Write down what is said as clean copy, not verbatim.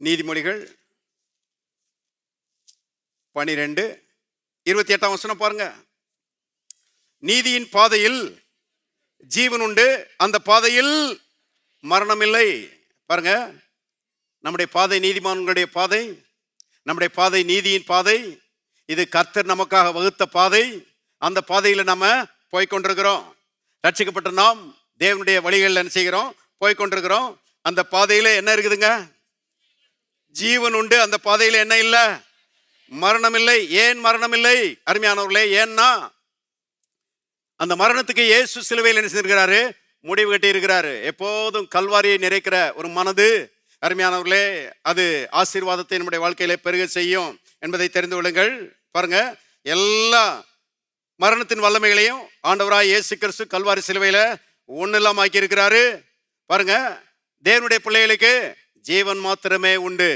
நீதிமொழிகள் 12:28 பாருங்க. நீதியின் பாதையில் ஜீவன் உண்டு, அந்த பாதையில் மரணம் இல்லை. பாருங்க, நம்முடைய பாதை நீதிமான்களுடைய பாதை, நம்முடைய பாதை நீதியின் பாதை. இது கர்த்தர் நமக்காக வகுத்த பாதை. அந்த பாதையில் நம்ம போய்கொண்டிருக்கிறோம். ரட்சிக்கப்பட்ட நாம் தேவனுடைய வழிகளில் என்ன செய்கிறோம்? போய்கொண்டிருக்கிறோம். அந்த பாதையில என்ன இருக்குதுங்க? ஜீவன் உண்டு. அந்த பாதையில என்ன இல்லை? மரணம் இல்லை. ஏன் மரணம் இல்லை அருமையானவர்களே? ஏன்னா அந்த மரணத்துக்கு இயேசு சிலுவையில் என்ன செய்திருக்கிறாரு? முடிவு கட்டி இருக்கிறாரு. எப்போதும் கல்வாரியை நிறைக்கிற ஒரு மனது அருமையானவர்களே, அது ஆசீர்வாதத்தை நம்முடைய வாழ்க்கையில பெருக செய்யும் என்பதை தெரிந்து கொள்ளுங்கள். பாருங்க, எல்லா மரணத்தின் வல்லமைகளையும் ஆண்டவராய் இயேசு கிறிஸ்து கல்வாரி சிலுவையில ஒண்ணெல்லாம் ஆக்கி இருக்கிறாரு. பாருங்க, தேவனுடைய பிள்ளைகளுக்கு ஜீவன் மாத்திரமே உண்டு.